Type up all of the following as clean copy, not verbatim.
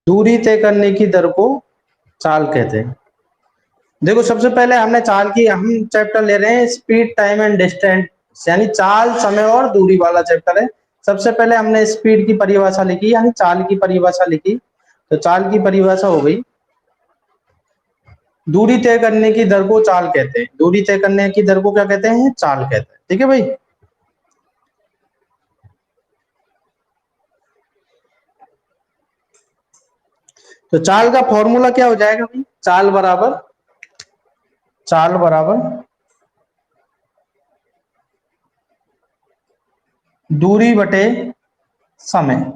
दूरी तय करने की दर को चाल कहते हैं। देखो सबसे पहले हमने चाल की, हम चैप्टर ले रहे हैं स्पीड टाइम एंड डिस्टेंस, यानी चाल समय और दूरी वाला चैप्टर है। सबसे पहले हमने स्पीड की परिभाषा लिखी, यानी चाल की परिभाषा लिखी। तो चाल की परिभाषा हो गई, दूरी तय करने की दर को चाल कहते हैं। दूरी तय करने की दर को क्या कहते हैं? चाल कहते हैं। ठीक है भाई। तो चाल का फॉर्मूला क्या हो जाएगा भाई? चाल बराबर दूरी बटे समय।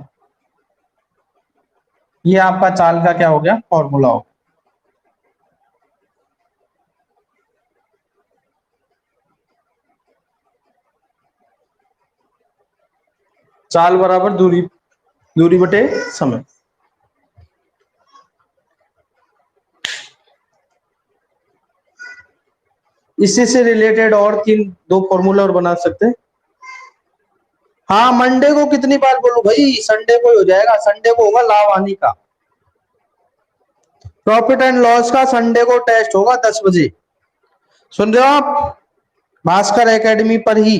ये आपका चाल का क्या हो गया? फॉर्मूला हो। चाल बराबर दूरी बटे समय। इसी से रिलेटेड और दो फॉर्मूला और बना सकते हैं। हाँ, मंडे को कितनी बार बोलूं भाई? संडे को ही हो जाएगा। संडे को होगा लाभ हानि का, प्रॉफिट एंड लॉस का संडे को टेस्ट होगा 10 बजे। सुन रहे हो आप? भास्कर एकेडमी पर ही,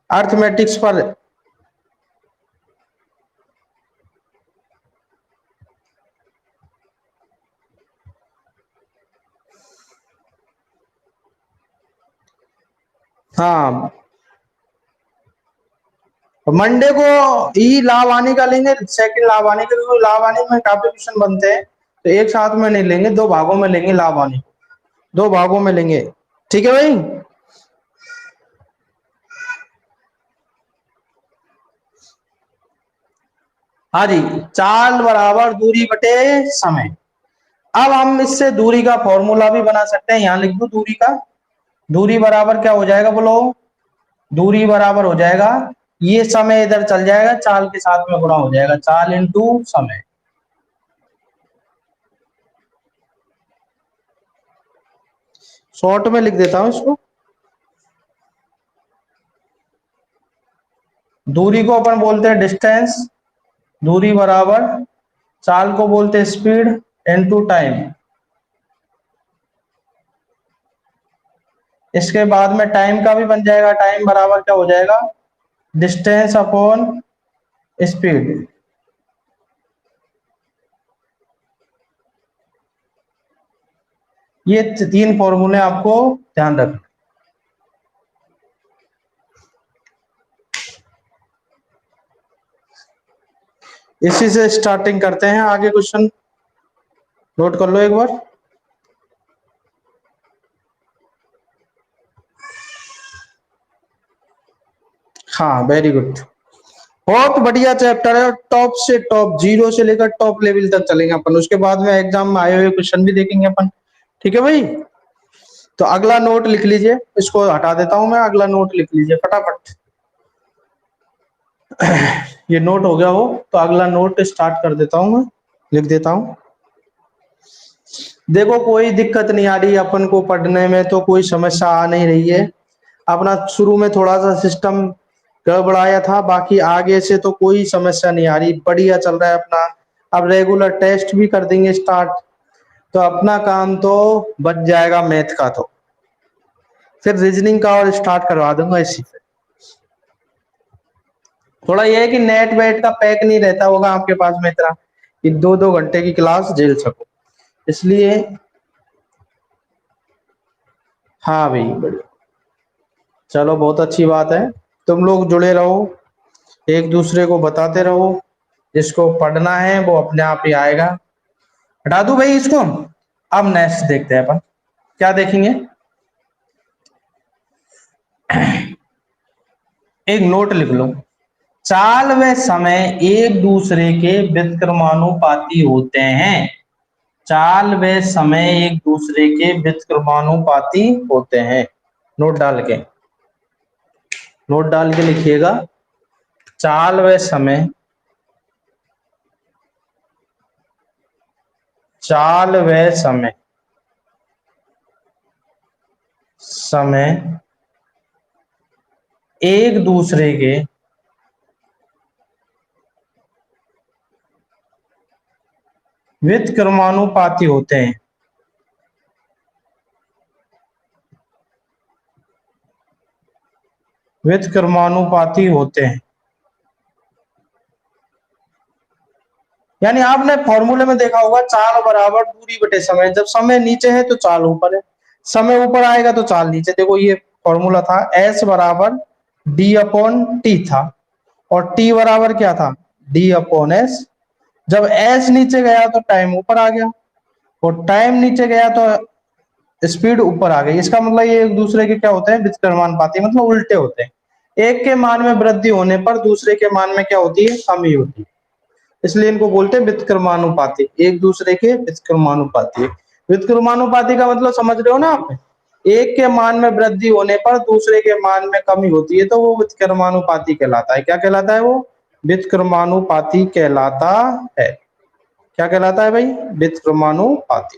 अर्थमेटिक्स पर। हाँ, मंडे को ही लाभ हानि का लेंगे, सेकंड लाभ हानि का, क्योंकि लाभ हानि में काफी क्वेश्चन बनते हैं, तो एक साथ में नहीं लेंगे, दो भागों में लेंगे लाभ हानि, दो भागों में लेंगे। ठीक है भाई। हाँ जी, चाल बराबर दूरी बटे समय। अब हम इससे दूरी का फॉर्मूला भी बना सकते हैं। यहां लिख दो दूरी का। दूरी बराबर क्या हो जाएगा बोलो? दूरी बराबर हो जाएगा, ये समय इधर चल जाएगा, चाल के साथ में गुणा हो जाएगा, चाल इंटू समय। शॉर्ट में लिख देता हूं इसको। दूरी को अपन बोलते हैं डिस्टेंस, दूरी बराबर चाल को बोलते हैं स्पीड इनटू टाइम। इसके बाद में टाइम का भी बन जाएगा, टाइम बराबर क्या हो जाएगा? Distance upon speed. ये तीन फॉर्मूले आपको ध्यान रखना। इसी से स्टार्टिंग करते हैं, आगे क्वेश्चन नोट कर लो एक बार। हाँ, वेरी गुड, बहुत बढ़िया चैप्टर है, और टॉप से टॉप, जीरो से लेकर टॉप लेवल तक चलेंगे अपन। उसके बाद में एग्जाम में आए हुए क्वेश्चन भी देखेंगे अपन। ठीक है भाई। तो अगला नोट लिख लीजिए, इसको हटा देता हूं मैं, अगला नोट लिख लीजिए फटाफट। ये नोट हो गया हो, तो अगला नोट स्टार्ट कर देता हूं मैं, लिख देता हूं। देखो कोई दिक्कत नहीं आ रही अपन को पढ़ने में, तो कोई समस्या आ नहीं रही है। अपना शुरू में थोड़ा सा सिस्टम गड़बड़ाया था, बाकी आगे से तो कोई समस्या नहीं आ रही, बढ़िया चल रहा है अपना। अब रेगुलर टेस्ट भी कर देंगे स्टार्ट, तो अपना काम तो बच जाएगा मैथ का। तो फिर रीजनिंग का और स्टार्ट करवा दूंगा इसी पे। थोड़ा ये है कि नेट वेट का पैक नहीं रहता होगा आपके पास में इतना कि 2-2 घंटे की क्लास झेल सको, इसलिए। हाँ भाई, बढ़िया, चलो बहुत अच्छी बात है। तुम लोग जुड़े रहो, एक दूसरे को बताते रहो, जिसको पढ़ना है वो अपने आप ही आएगा। हटा दूं भाई इसको। अब नेक्स्ट देखते हैं अपन, क्या देखेंगे। एक नोट लिख लो, चाल व समय एक दूसरे के व्युत्क्रमानुपाती होते हैं। चाल व समय एक दूसरे के व्युत्क्रमानुपाती होते हैं। नोट डाल के, नोट डाल के लिखिएगा, चाल व समय, चाल व समय, समय एक दूसरे के व्युत्क्रमानुपाती होते हैं। व्युत्क्रमानुपाती होते हैं, यानी आपने फॉर्मूले में देखा होगा चाल बराबर दूरी बटे समय। जब समय नीचे है तो चाल ऊपर है, समय ऊपर आएगा तो चाल नीचे। देखो ये फॉर्मूला था, एस बराबर डी अपॉन टी था, और टी बराबर क्या था, डी अपॉन एस। जब एस नीचे गया तो टाइम ऊपर आ गया, और टाइम नीचे गया तो स्पीड ऊपर आ गई। इसका मतलब ये एक दूसरे के क्या होते हैं, व्युत्क्रमानुपाती, मतलब उल्टे होते हैं। एक के मान में वृद्धि होने पर दूसरे के मान में क्या होती है, कमी होती है, इसलिए इनको बोलते हैं व्युत्क्रमानुपाती, एक दूसरे के व्युत्क्रमानुपाती। व्युत्क्रमानुपाती का मतलब समझ रहे हो ना आप, एक के मान में वृद्धि होने पर दूसरे के मान में कमी होती है, तो वो व्युत्क्रमानुपाती कहलाता है। क्या कहलाता है वो, व्युत्क्रमानुपाती कहलाता है। क्या कहलाता है भाई, व्युत्क्रमानुपाती।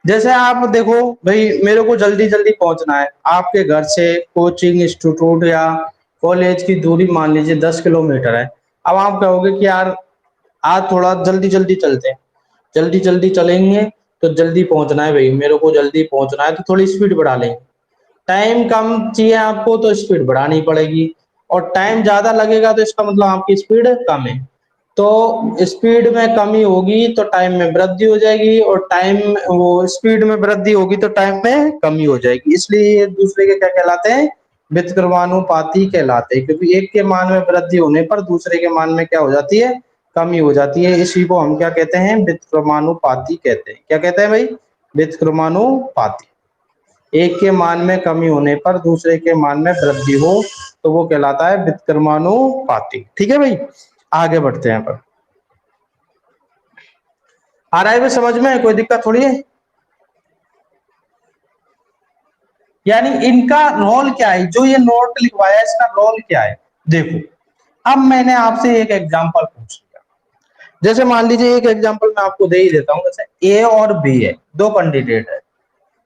जैसे आप देखो भाई, मेरे को जल्दी जल्दी पहुंचना है, आपके घर से कोचिंग इंस्टीट्यूट या कॉलेज की दूरी मान लीजिए 10 किलोमीटर है। अब आप कहोगे कि यार आज थोड़ा जल्दी जल्दी चलते हैं, जल्दी जल्दी चलेंगे तो जल्दी पहुंचना है भाई, मेरे को जल्दी पहुंचना है, तो थोड़ी स्पीड बढ़ा लेंगे। टाइम कम चाहिए आपको तो स्पीड बढ़ानी पड़ेगी, और टाइम ज्यादा लगेगा तो इसका मतलब आपकी स्पीड कम है। तो स्पीड में कमी होगी तो टाइम में वृद्धि हो जाएगी, और टाइम वो स्पीड में वृद्धि होगी तो टाइम में कमी हो जाएगी। इसलिए ये दूसरे के क्या कहलाते हैं, व्युत्क्रमानुपाती कहलाते हैं, क्योंकि एक के मान में वृद्धि होने पर दूसरे के मान में क्या हो जाती है, कमी हो जाती है। इसी को हम क्या कहते हैं, व्युत्क्रमानुपाती कहते हैं। क्या कहते हैं भाई, व्युत्क्रमानुपाती। एक के मान में कमी होने पर दूसरे के मान में वृद्धि हो तो वो कहलाता है व्युत्क्रमानुपाती। ठीक है भाई, आगे बढ़ते हैं। पर आ रहा है भी समझ में, कोई दिक्कत थोड़ी है। यानी इनका रोल क्या है, जो ये नोट लिखवाया है इसका रोल क्या है। देखो, अब मैंने आपसे एक एग्जांपल पूछ लिया, जैसे मान लीजिए एक एग्जांपल मैं आपको दे ही देता हूं। जैसे ए और बी है, दो कैंडिडेट है,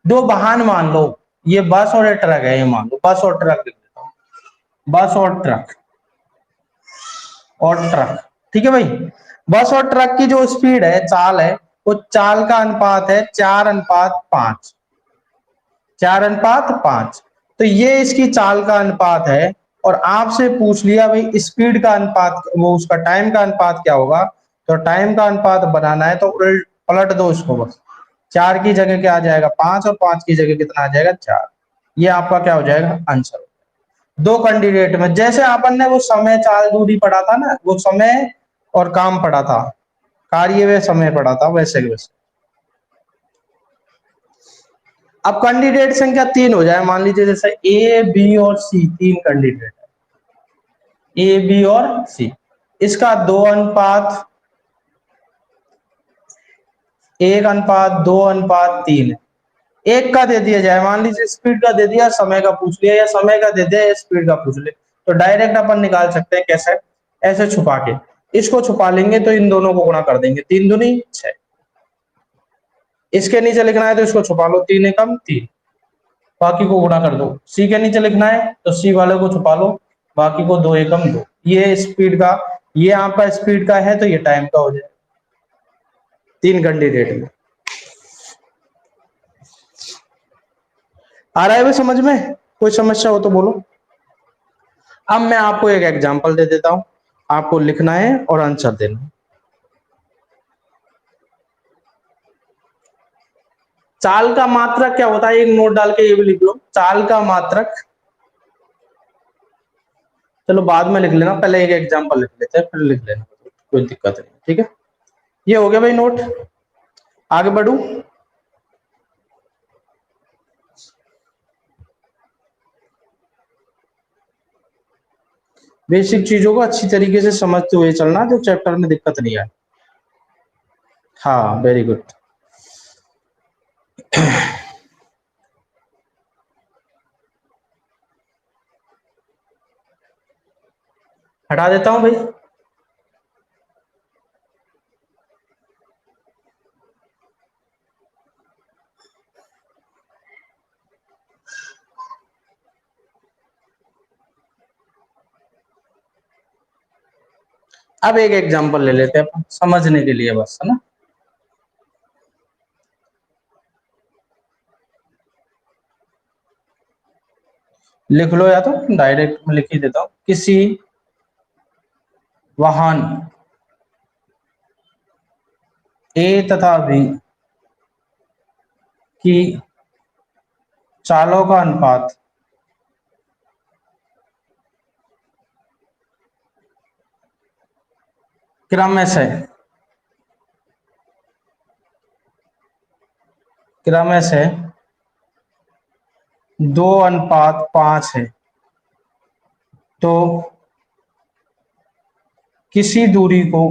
दो वाहन मान लो, ये बस और ये ट्रक है, ये मान लो बस और ट्रक लिख देता हूं, बस और ट्रक और ट्रक। ठीक है भाई, बस और ट्रक की जो स्पीड है, चाल है, वो चाल का अनुपात है 4:5, 4:5। तो ये इसकी चाल का अनुपात है, और आपसे पूछ लिया भाई स्पीड का अनुपात, वो उसका टाइम का अनुपात क्या होगा। तो टाइम का अनुपात बनाना है तो उल्ट पलट दो इसको बस, 4 की जगह क्या आ जाएगा 5, और 5 की जगह कितना आ जाएगा 4। ये आपका क्या हो जाएगा, आंसर। दो कैंडिडेट में जैसे अपन ने वो समय चाल दूरी पढ़ा था ना, वो समय और काम पढ़ा था, कार्य व समय पढ़ा था, वैसे के वैसे। अब कैंडिडेट संख्या 3 हो जाए, मान लीजिए जैसे ए बी और सी, 3 कैंडिडेट, ए बी और सी, इसका 2:1, 2:3 है। एक का दे दिया जाए, मान लीजिए स्पीड का दे दिया, समय का पूछ लिया, या समय का दे दिया या स्पीड का पूछ लिया, तो डायरेक्ट अपन निकाल सकते हैं कैसे, ऐसे छुपा के, इसको छुपा लेंगे तो इन दोनों को गुणा कर देंगे, 3 दूनी 6। इसके नीचे लिखना है तो इसको छुपा लो, 3 एकम 3, बाकी को गुणा कर दो। सी के नीचे लिखना है तो सी वाले को छुपा लो, बाकी को 2 एकम 2। ये स्पीड का, ये आपका स्पीड का है, तो ये टाइम का हो जाए, 3 कैंडिडेट में। आ रहा है भाई समझ में, कोई समस्या हो तो बोलो। अब मैं आपको एक एग्जांपल दे देता हूं, आपको लिखना है और आंसर देना है। चाल का मात्रक क्या होता है, एक नोट डाल के ये भी लिख लो, चाल का मात्रक। चलो बाद में लिख लेना, पहले एक एग्जांपल लिख लेते हैं फिर लिख लेना, कोई दिक्कत नहीं। ठीक है, ये हो गया भाई नोट, आगे बढ़ू। बेसिक चीजों को अच्छी तरीके से समझते हुए चलना, जो चैप्टर में दिक्कत नहीं आए। हाँ, वेरी गुड। हटा देता हूं भाई। अब एक एग्जांपल ले लेते हैं अपन समझने के लिए बस, है ना। लिख लो या तो डायरेक्ट में लिख ही देता हूं। किसी वाहन ए तथा बी की चालों का अनुपात क्रमशः 2:5 है, तो किसी दूरी को,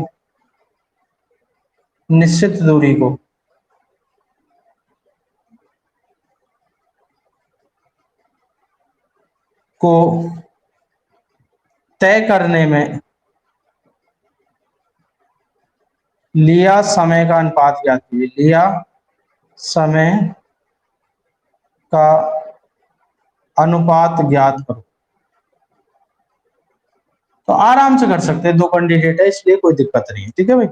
निश्चित दूरी को तय करने में लिया समय का अनुपात ज्ञात कीजिए। लिया समय का अनुपात ज्ञात करो। तो आराम से कर सकते हैं, दो कैंडिडेट है इसलिए कोई दिक्कत नहीं है, ठीक है भाई।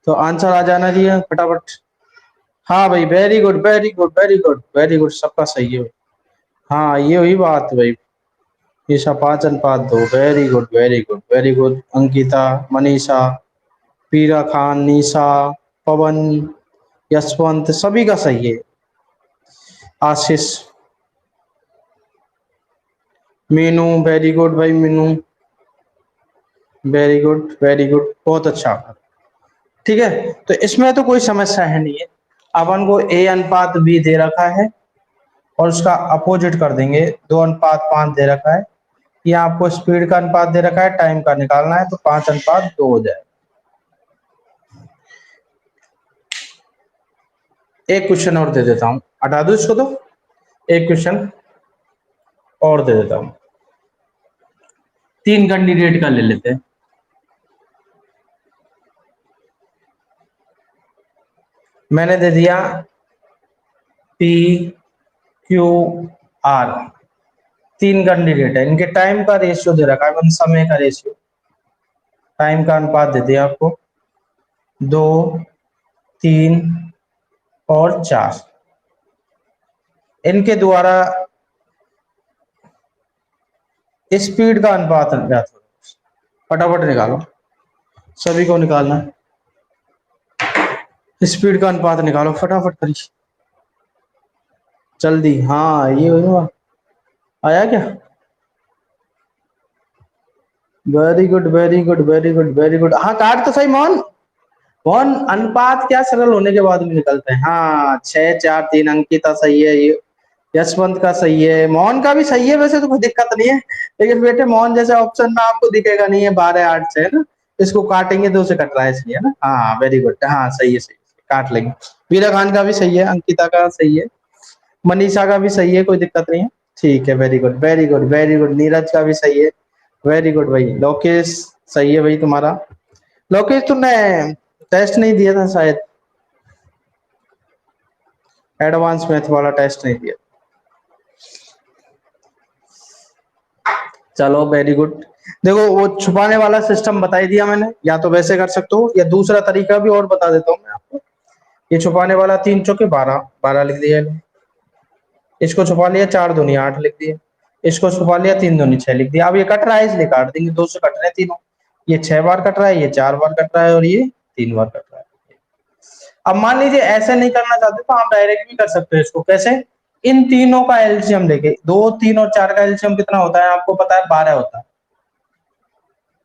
तो आंसर आ जाना चाहिए फटाफट। हाँ भाई, very good very good very good very good, सबका सही है। हाँ ये वही बात भाई, Isha 5:2, very good very good very good. Ankita, Manisha, Pira Khan, निशा, पवन, यशवंत, सभी का सही है। आशीष, मीनू, वेरी गुड भाई Meenu, very good very good, बहुत अच्छा। ठीक है, तो इसमें तो कोई समस्या है नहीं है। अपन को ए अनुपात बी दे रखा है और उसका अपोजिट कर देंगे, 2:5 दे रखा है। ये आपको स्पीड का अनुपात दे रखा है, टाइम का निकालना है, तो 5:2 हो जाए। एक क्वेश्चन और दे देता हूं, हटा दो इसको, तो एक क्वेश्चन और दे देता हूं। 3 कैंडिडेट का ले लेते हैं। मैंने दे दिया पी क्यू आर, 3 कैंडिडेट है, इनके टाइम का रेशियो दे रखा है, मतलब समय का रेशियो, टाइम का अनुपात दे दिया आपको 2, 3 और 4। इनके द्वारा स्पीड का अनुपात ज्ञात करो। फटाफट निकालो, सभी को निकालना है, स्पीड का अनुपात निकालो फटाफट करिए जल्दी। हाँ ये हुआ, आया क्या? Very good very good very good very good. हाँ काट तो सही मोहन, मोहन अनुपात क्या सरल होने के बाद में निकलते हैं। हाँ 6, 4, 3, अंकिता सही है, ये यशवंत का सही है, मोहन का भी सही है, वैसे तो कोई दिक्कत नहीं है। लेकिन बेटे मोहन जैसे ऑप्शन में आपको दिखेगा नहीं है, 12, 8 से है ना, इसको काटेंगे 2 से कट रहा है इसलिए, है ना। हाँ वेरी गुड, हाँ सही है सही है, काट लेंगे। वीरा खान का भी सही है, अंकिता का सही है, मनीषा का भी सही है, कोई दिक्कत नहीं है। ठीक है, very good very good very good. Neeraj का भी सही है, वेरी गुड भाई। लोकेश सही है भाई तुम्हारा। लोकेश तुमने टेस्ट नहीं दिया था शायद, एडवांस मैथ वाला टेस्ट नहीं दिया। चलो वेरी गुड। देखो वो छुपाने वाला सिस्टम बता ही दिया मैंने, या तो वैसे कर सकते हो या दूसरा तरीका भी और बता देता हूँ मैं आपको। ये छुपाने वाला 3 चौके 12, 12 लिख दिया, इसको छुपा लिया 4 दूनी 8 लिख दिया, इसको छुपा लिया 3 दूनी 6 लिख दिया। अब ये कट रहा है इसलिए काट देंगे, 2 से कट रहे हैं तीनों, ये 6 बार कट रहा है, ये 4 बार कट रहा है और ये 3 बार कट रहा है। अब मान लीजिए ऐसे नहीं करना चाहते तो आप डायरेक्ट भी कर सकते हो इसको। कैसे? इन तीनों का एलसीएम लेके, 2, 3 और 4 का एलसीएम कितना होता है आपको पता है? 12 होता है,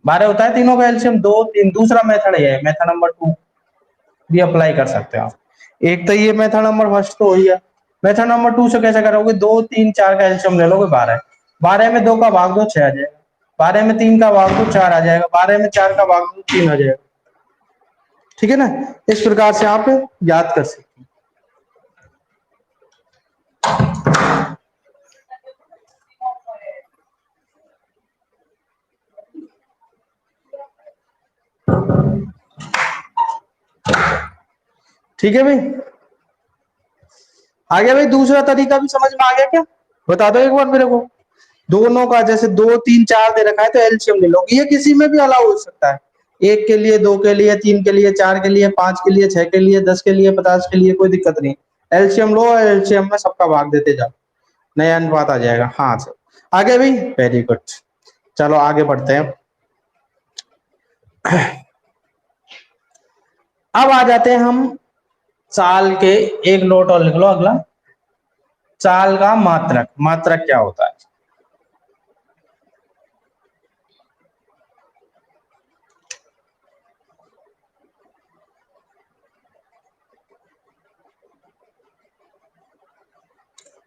12 होता है तीनों का एलसीएम, 2, 3। दूसरा मेथड ये है, मेथड नंबर 2 भी अप्लाई कर सकते हो आप। एक तो ये मेथड नंबर फर्स्ट तो वही है, मेथड नंबर 2 से कैसे करोगे? 2, 3, 4 का एलसीएम ले लोगे 12, 12 में 2 का भाग दो 6 आ जाएगा, 12 में 3 का भाग दो 4 आ जाएगा, 12 में 4 का भाग दो 3 आ जाएगा। ठीक है ना, इस प्रकार से आप याद कर सकते हैं। ठीक है भाई, आ गया भाई? दूसरा तरीका भी समझ में आ गया क्या? बता दो एक बार मेरे को। दोनों का जैसे 2 3 4 दे रखा है तो एलसीएम ले लो, ये किसी में भी अलाउ हो सकता है, 1 के लिए, 2 के लिए, 3 के लिए, 4 के लिए, 5 के लिए, 6 के लिए, 10 के लिए, 50 के लिए, कोई दिक्कत नहीं। एलसीएम लो और एलसीएम में सबका भाग देते जाओ, नया अनुपात आ जाएगा। हाँ सर, आगे भी वेरी गुड। चलो आगे बढ़ते हैं। अब आ जाते हैं हम चाल के, एक नोट और लिख लो अगला, चाल का मात्रक। मात्रक क्या होता है?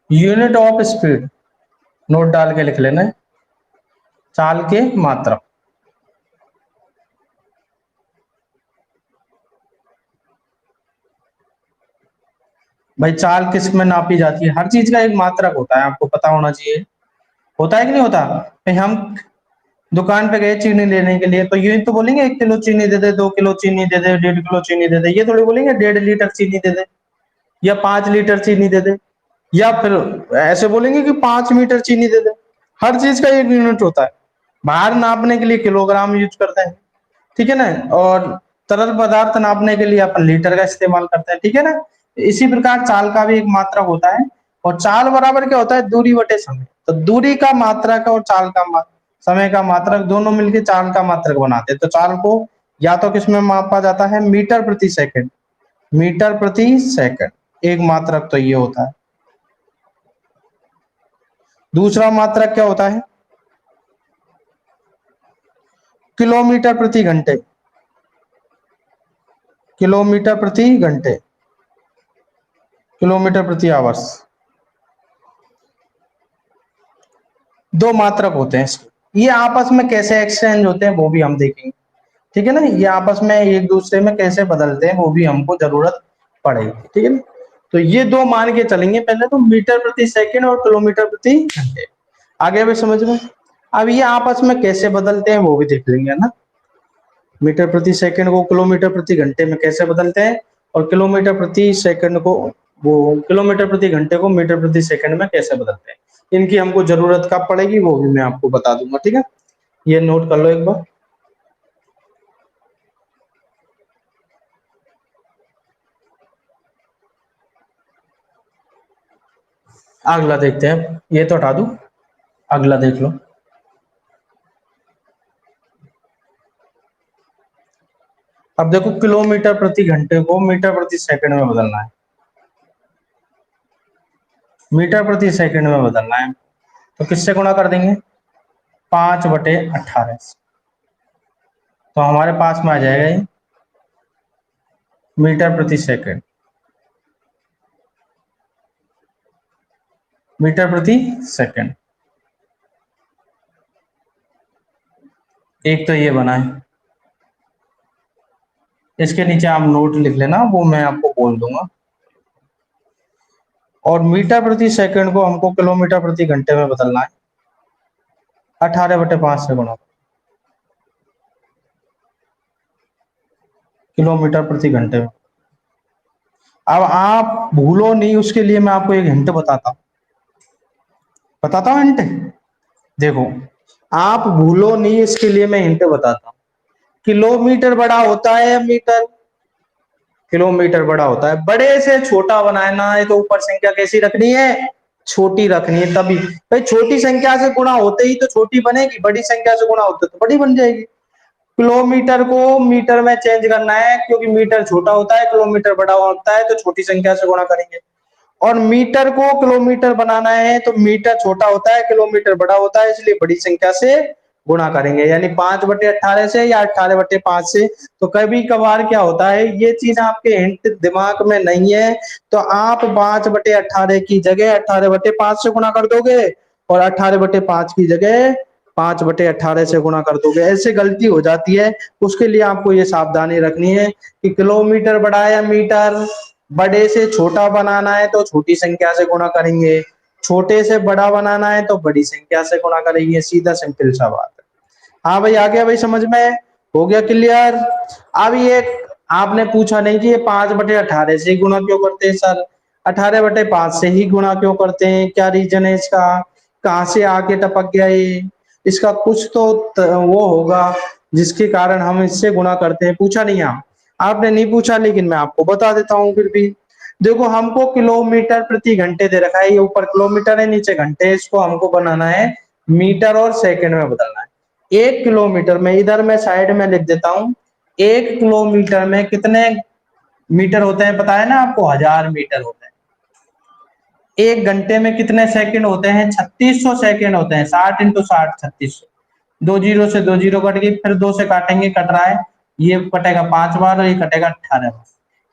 यूनिट ऑफ स्पीड, नोट डाल के लिख लेना है, चाल के मात्रक। भाई चाल किस में नापी जाती है? हर चीज का एक मात्रक होता है, आपको पता होना चाहिए। होता है कि नहीं होता? भाई हम दुकान पे गए चीनी लेने के लिए, तो ये तो बोलेंगे 1 किलो चीनी दे दे, 2 किलो चीनी दे दे, 1.5 किलो चीनी दे दे, ये थोड़ी बोलेंगे 1.5 लीटर चीनी दे दे या 5 लीटर चीनी दे दे, या फिर ऐसे बोलेंगे कि 5 मीटर चीनी दे दे। हर चीज का एक यूनिट होता है। बाहर नापने के लिए किलोग्राम यूज करते हैं, ठीक है ना, और तरल पदार्थ नापने के लिए अपन लीटर का इस्तेमाल करते हैं, ठीक है ना। इसी प्रकार चाल का भी एक मात्रक होता है, और चाल बराबर क्या होता है? दूरी बटे समय। तो दूरी का मात्रक और चाल का समय का मात्रक दोनों मिलकर चाल का मात्रक बनाते हैं। तो चाल को या तो किसमें मापा जाता है? मीटर प्रति सेकंड, मीटर प्रति सेकंड एक मात्रक तो ये होता है। दूसरा मात्रक क्या होता है? किलोमीटर प्रति घंटे, किलोमीटर प्रति घंटे, किलोमीटर प्रति आवर्स। दो मात्रक होते हैं इसके। ये आपस में कैसे एक्सचेंज होते हैं वो भी हम देखेंगे, ठीक है ना। ये आपस में एक दूसरे में कैसे बदलते हैं वो भी हमको जरूरत पड़ेगी, ठीक है ना। तो ये दो मान के चलेंगे पहले तो, मीटर प्रति सेकंड और किलोमीटर प्रति घंटे। आगे भी समझ में। अब ये आपस में कैसे बदलते हैं वो भी देख लेंगे ना। मीटर प्रति सेकंड को किलोमीटर प्रति घंटे में कैसे बदलते हैं, और किलोमीटर प्रति सेकंड को, वो किलोमीटर प्रति घंटे को मीटर प्रति सेकंड में कैसे बदलते हैं, इनकी हमको जरूरत कब पड़ेगी वो भी मैं आपको बता दूंगा, ठीक है। ये नोट कर लो एक बार। अगला देखते हैं, ये तो हटा दूं, अगला देख लो। अब देखो किलोमीटर प्रति घंटे को मीटर प्रति सेकंड में बदलना है, मीटर प्रति सेकंड में बदलना है, तो किससे गुणा कर देंगे? 5/18। तो हमारे पास में आ जाएगा ये मीटर प्रति सेकंड, मीटर प्रति सेकंड। एक तो ये बना है, इसके नीचे आप नोट लिख लेना, वो मैं आपको बोल दूंगा। और मीटर प्रति सेकंड को हमको किलोमीटर प्रति घंटे में बदलना है, 18/5 से गुणा, किलोमीटर प्रति घंटे में। अब आप भूलो नहीं, उसके लिए मैं आपको एक हिंट बताता हूँ हिंट। देखो आप भूलो नहीं, इसके लिए मैं हिंट बताता हूँ। किलोमीटर बड़ा होता है या मीटर? किलोमीटर बड़ा होता है। बड़े से छोटा बनाना है तो ऊपर संख्या कैसी रखनी है? छोटी रखनी है। तभी भाई छोटी संख्या से गुणा होते ही तो छोटी बनेगी, बड़ी संख्या से गुणा होते तो बड़ी बन जाएगी। किलोमीटर को मीटर में चेंज करना है, क्योंकि मीटर छोटा होता है, किलोमीटर बड़ा होता है, तो छोटी संख्या से गुणा करेंगे। और मीटर को किलोमीटर बनाना है तो मीटर छोटा होता है, किलोमीटर बड़ा होता है, इसलिए बड़ी संख्या से गुणा करेंगे, यानी 5/18 से या 18/5 से। तो कभी कभार क्या होता है, ये चीज आपके हिंट दिमाग में नहीं है, तो आप 5/18 की जगह 18/5 से गुणा कर दोगे, और 18/5 की जगह 5/18 से गुणा कर दोगे। ऐसे गलती हो जाती है, उसके लिए आपको ये सावधानी रखनी है कि किलोमीटर बड़ा या मीटर, बड़े से छोटा बनाना है तो छोटी संख्या से गुणा करेंगे, छोटे से बड़ा बनाना है तो बड़ी संख्या से गुणा करेंगे, सीधा सिंपल सा बात है। हाँ भाई आ गया भाई समझ में, हो गया क्लियर। अब ये आपने पूछा नहीं कि ये 5/18 से ही गुणा क्यों करते हैं सर, 18/5 से ही गुणा क्यों करते हैं, क्या रीजन है इसका? कहाँ से आके टपक गया ये, इसका कुछ तो वो होगा जिसके कारण हम इससे गुणा करते हैं। पूछा नहीं आपने नहीं पूछा, लेकिन मैं आपको बता देता हूँ फिर भी। देखो हमको किलोमीटर प्रति घंटे दे रखा है, ये ऊपर किलोमीटर है नीचे घंटे है, इसको हमको बनाना है मीटर और सेकंड में बदलना है। 1 किलोमीटर में, इधर मैं साइड में लिख देता हूँ, 1 किलोमीटर में कितने मीटर होते हैं पता है ना आपको? 1000 मीटर होते हैं। 1 घंटे में कितने सेकंड होते हैं? 3600 सेकंड होते हैं। 60 इंटू 60 3600। 2 जीरो से 2 जीरो कट गई, फिर 2 से काटेंगे, कट रहा है, ये कटेगा 5 बार और ये कटेगा 18 बार।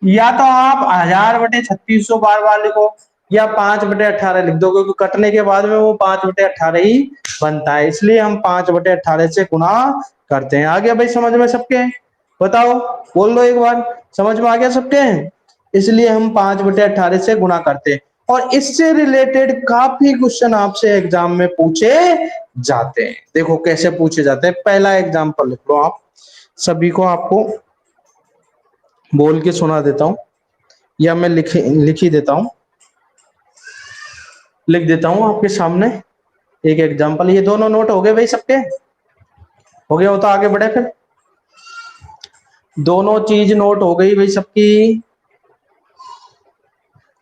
या तो आप 1000/3600 बार बार लिखो, या 5/18 लिख दो, क्योंकि कटने के बाद में वो 5/18 ही बनता है, इसलिए हम 5/18 से गुणा करते हैं। आ गया भाई समझ में सबके? बताओ, बोल दो एक बार, समझ में आ गया सबके? इसलिए हम 5/18 से गुणा करते हैं। और इससे रिलेटेड काफी क्वेश्चन आपसे एग्जाम में पूछे जाते हैं। देखो कैसे पूछे जाते हैं, पहला एग्जाम्पल लिख लो आप, सभी को आपको बोल के सुना देता हूं, या मैं लिख ही देता हूं, लिख देता हूं आपके सामने एक एग्जाम्पल। ये दोनों नोट हो गए भाई सबके? हो गया हो तो आगे बढ़े फिर। दोनों चीज नोट हो गई भाई सबकी?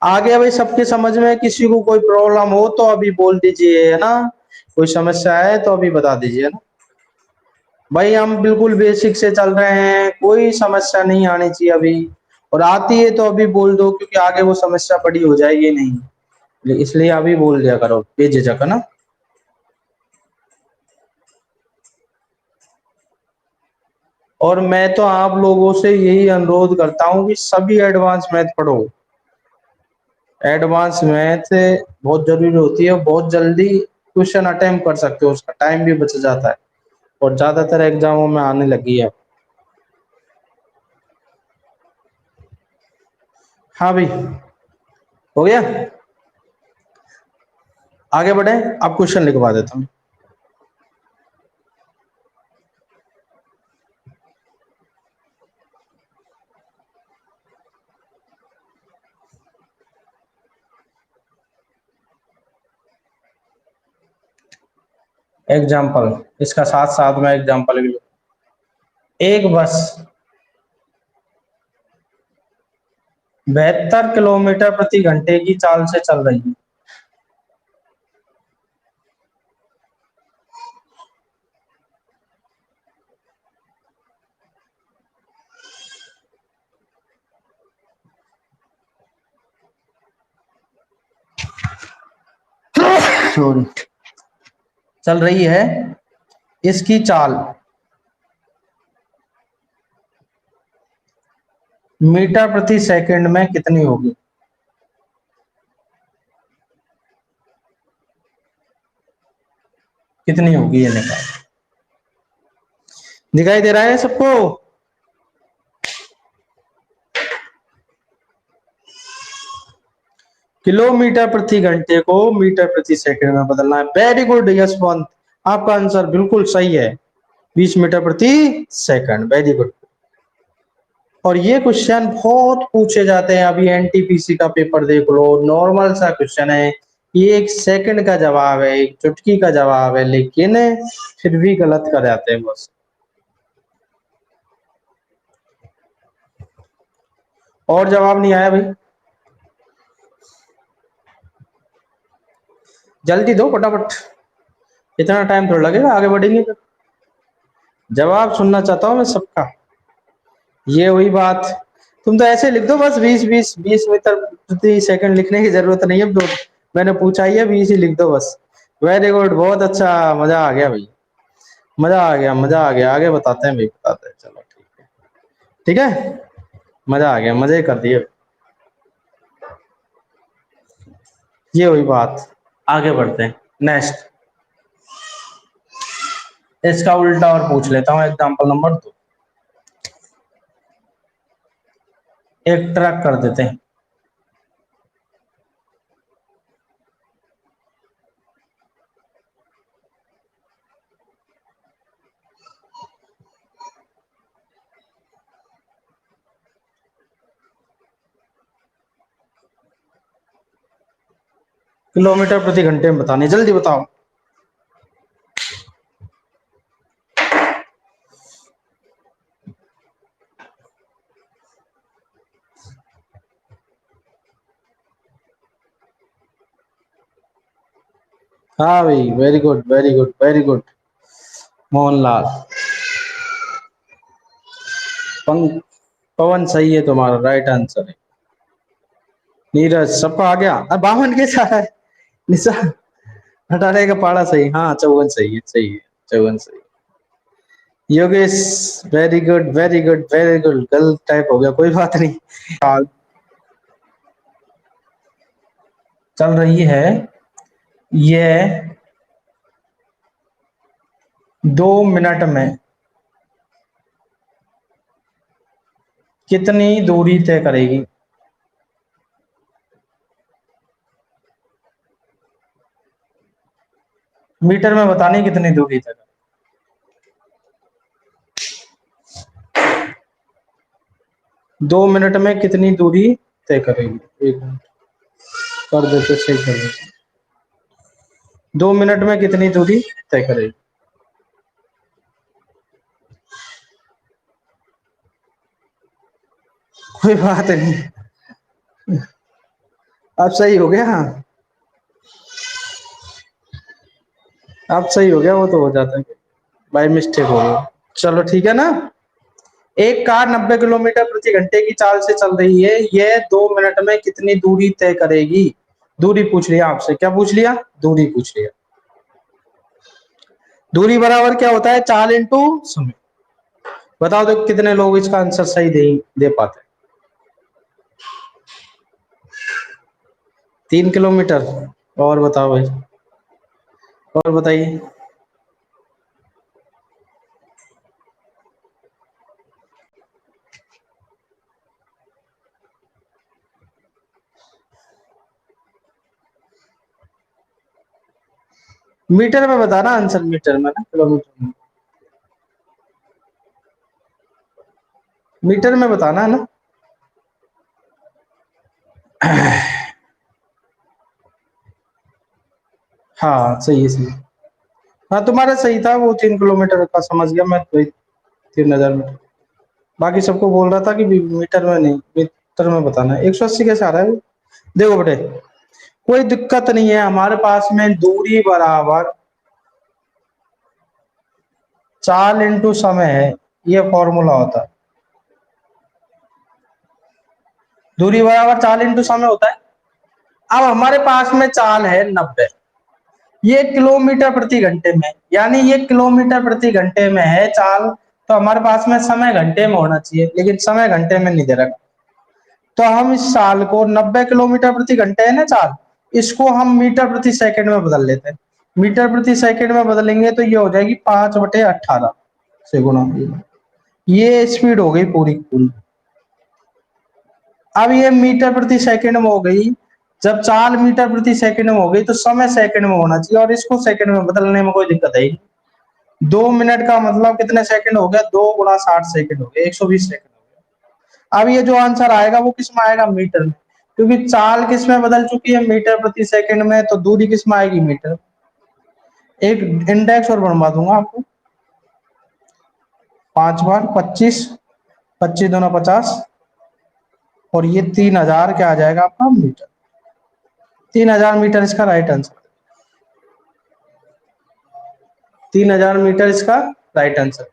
आ गया भाई सबके समझ में? किसी को कोई प्रॉब्लम हो तो अभी बोल दीजिए, है ना? कोई समस्या है तो अभी बता दीजिए, है ना भाई? हम बिल्कुल बेसिक से चल रहे हैं, कोई समस्या नहीं आनी चाहिए अभी। और आती है तो अभी बोल दो, क्योंकि आगे वो समस्या बड़ी हो जाएगी नहीं, इसलिए अभी बोल दिया करो बेझिझक, है ना? और मैं तो आप लोगों से यही अनुरोध करता हूं कि सभी एडवांस मैथ पढ़ो। एडवांस मैथ बहुत जरूरी होती है, बहुत जल्दी क्वेश्चन अटेम्प्ट कर सकते हो, उसका टाइम भी बच जाता है, और ज्यादातर एग्जामों में आने लगी है। हाँ भाई, हो गया? आगे बढ़े, अब क्वेश्चन लिखवा देता हूँ। एग्जाम्पल, इसका साथ साथ में एग्जाम्पल भी लो। एक बस 72 किलोमीटर प्रति घंटे की चाल से चल रही है। सॉरी, चल रही है, इसकी चाल मीटर प्रति सेकंड में कितनी होगी? कितनी होगी ये निकाल। दिखाई दे रहा है सबको? किलोमीटर प्रति घंटे को मीटर प्रति सेकंड में बदलना है। वेरी गुड यशवंत, आपका आंसर बिल्कुल सही है, 20 मीटर प्रति सेकंड। Very good. और ये क्वेश्चन बहुत पूछे जाते हैं, अभी एनटीपीसी का पेपर देख लो, नॉर्मल सा क्वेश्चन है, ये 1 सेकंड का जवाब है, एक चुटकी का जवाब है, लेकिन फिर भी गलत कर जाते हैं बस। और जवाब नहीं आया भाई? जल्दी दो फटाफट, इतना टाइम थोड़ा लगेगा, आगे बढ़ेंगे तो। जवाब सुनना चाहता हूं मैं सबका। ये वही बात, तुम तो ऐसे लिख दो बस, 20 मीटर प्रति सेकंड लिखने की जरूरत नहीं है, दो मैंने पूछा ही है, 20 ही लिख दो बस। वेरी गुड, बहुत अच्छा, मजा आ गया भाई, मजा आ गया, मजा आ गया। आगे बताते हैं भाई, बताते हैं, चलो ठीक है, ठीक है, मजा आ गया, मजे कर दिए। ये हुई बात, आगे बढ़ते हैं। नेक्स्ट, इसका उल्टा और पूछ लेता हूँ, एग्जाम्पल नंबर 2। एक ट्रक कर देते हैं, किलोमीटर प्रति घंटे में बताने, जल्दी बताओ। हाँ भाई, very good very good very good. Mohanlal. पंक पवन सही है, तुम्हारा राइट आंसर है। नीरज सबका आ गया। अब बावन के साथ है। निशा। हटाने का पाड़ा सही, हाँ चौवन सही है, सही है। चौवन सही। Yogesh. Very good very good very good, गलत टाइप हो गया, कोई बात नहीं। चाल चल रही है। ये 2 मिनट में कितनी दूरी तय करेगी? मीटर में बतानी कितनी दूरी तक। 2 मिनट में कितनी दूरी तय करेगी? एक मिनट कर देते, सही कर देते। 2 मिनट में कितनी दूरी तय करेगी? कोई बात नहीं। अब सही हो गया, हाँ। अब सही हो गया, वो तो हो जाता है, बाई मिस्टेक हो गया। चलो ठीक है ना। एक कार 90 किलोमीटर प्रति घंटे की चाल से चल रही है, यह 2 मिनट में कितनी दूरी तय करेगी? दूरी पूछ लिया आपसे, क्या पूछ लिया? दूरी पूछ लिया। दूरी बराबर क्या होता है? चाल इंटू समय। बताओ तो कितने लोग इसका आंसर सही दे पाते हैं? 3 किलोमीटर। और बताओ भाई, और बताइए। मीटर में बताना आंसर, मीटर में ना किलोमीटर में। मीटर में बताना है ना। हाँ सही है, सही है। हाँ तुम्हारा सही था, वो 3 किलोमीटर का समझ गया मैं, वही 3,000 मीटर। बाकी सबको बोल रहा था कि मीटर में नहीं, मीटर में बताना है। 180 कैसे आ रहा है? देखो बेटे, कोई दिक्कत नहीं है, हमारे पास में दूरी बराबर चाल इंटू समय है, ये फॉर्मूला होता है। दूरी बराबर चाल इंटू समय होता है। अब हमारे पास में चाल है 90, ये किलोमीटर प्रति घंटे में, यानी ये किलोमीटर प्रति घंटे में है चाल। तो हमारे पास में समय घंटे में होना चाहिए, लेकिन समय घंटे में नहीं दे रखा। तो हम इस चाल को 90 किलोमीटर प्रति घंटे है ना चाल, इसको हम मीटर प्रति सेकंड में बदल लेते हैं। मीटर प्रति सेकंड में बदलेंगे तो ये हो जाएगी 5/18 से गुणा। ये स्पीड हो गई पूरी पूरी। अब ये मीटर प्रति सेकंड में हो गई। जब चाल मीटर प्रति सेकंड में हो गई तो समय सेकंड में होना चाहिए, और इसको सेकंड में बदलने में कोई दिक्कत है? 2 मिनट का मतलब कितने सेकंड हो गया? 2 × 60 सेकंड हो गया, 120 सेकंड हो गया। अब ये जो आंसर आएगा वो किस में आएगा? मीटर में, क्योंकि चाल किस में बदल चुकी है? मीटर प्रति सेकंड में, तो दूरी किस में आएगी? मीटर। एक इंडेक्स और बनवा दूंगा आपको। 5 बार 25, 25×2 = 50, और ये 3,000 क्या आ जाएगा आपका? मीटर। 3,000 मीटर इसका राइट आंसर। 3,000 मीटर इसका राइट आंसर।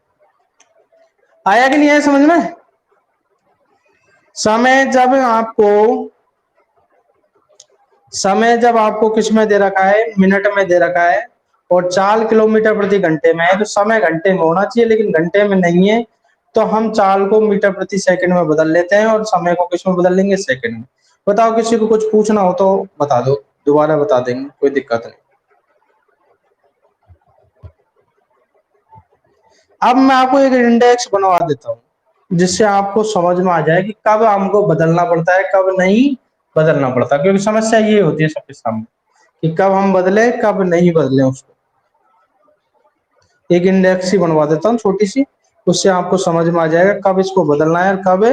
आया कि नहीं आया समझ में? समय जब आपको समय जब आपको किस में दे रखा है? मिनट में दे रखा है, और चाल किलोमीटर प्रति घंटे में है, तो समय घंटे में होना चाहिए, लेकिन घंटे में नहीं है। तो हम चाल को मीटर प्रति सेकंड में बदल लेते हैं, और समय को किस में बदल लेंगे? सेकंड में। बताओ, किसी को कुछ पूछना हो तो बता दो, दोबारा बता देंगे, कोई दिक्कत नहीं। अब मैं आपको एक इंडेक्स बनवा देता हूँ, जिससे आपको समझ में आ जाए कि कब हमको बदलना पड़ता है, कब नहीं बदलना पड़ता, क्योंकि समस्या ये होती है सबके सामने कि कब हम बदले कब नहीं बदले उसको। एक इंडेक्स ही बनवा देता हूँ छोटी सी, उससे आपको समझ में आ जाएगा कब इसको बदलना है और कब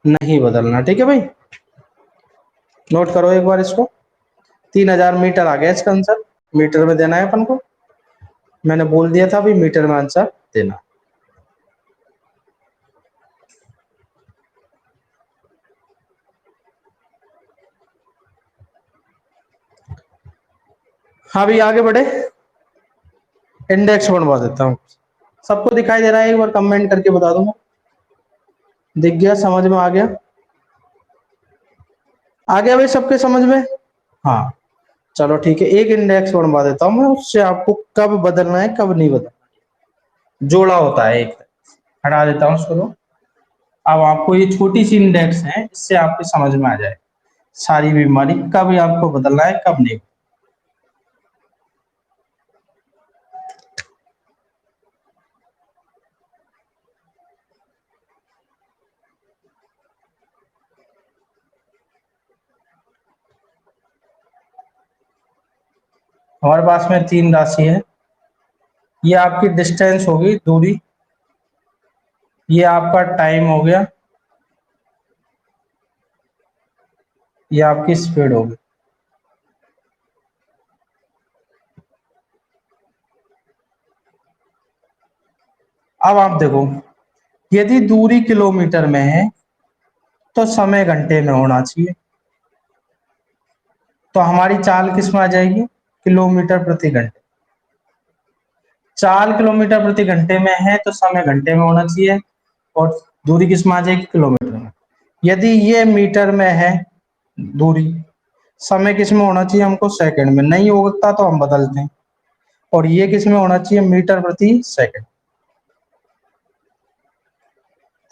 नहीं बदलना। ठीक है भाई, नोट करो एक बार इसको। 3,000 मीटर आ गया इसका आंसर। मीटर में देना है अपन को, मैंने बोल दिया था भाई मीटर में आंसर देना। हाँ भी आगे बढ़े, इंडेक्स बनवा देता हूँ। सबको दिखाई दे रहा है? एक बार कमेंट करके बता दूंगा। दिख गया? समझ में आ गया? आ गया भाई सबके समझ में? हाँ चलो ठीक है, एक इंडेक्स बनवा देता हूँ मैं, उससे आपको कब बदलना है कब नहीं बदलना जोड़ा होता है एक। हटा देता हूँ उसको। अब आपको ये छोटी सी इंडेक्स है, इससे आपको समझ में आ जाए सारी बीमारी कब आपको बदलना है कब नहीं। हमारे पास में 3 राशि है। ये आपकी डिस्टेंस होगी, दूरी। ये आपका टाइम हो गया। ये आपकी स्पीड होगी। अब आप देखो, यदि दूरी किलोमीटर में है तो समय घंटे में होना चाहिए। तो हमारी चाल किस में आ जाएगी? किलोमीटर प्रति घंटे। चाल किलोमीटर प्रति घंटे में है तो समय घंटे में होना चाहिए, और दूरी किस में आ जाएगी? किलोमीटर में। यदि ये मीटर में है दूरी, समय किस में होना चाहिए हमको? सेकंड में। नहीं होता तो हम बदलते हैं। और ये किस में होना चाहिए? मीटर प्रति सेकंड।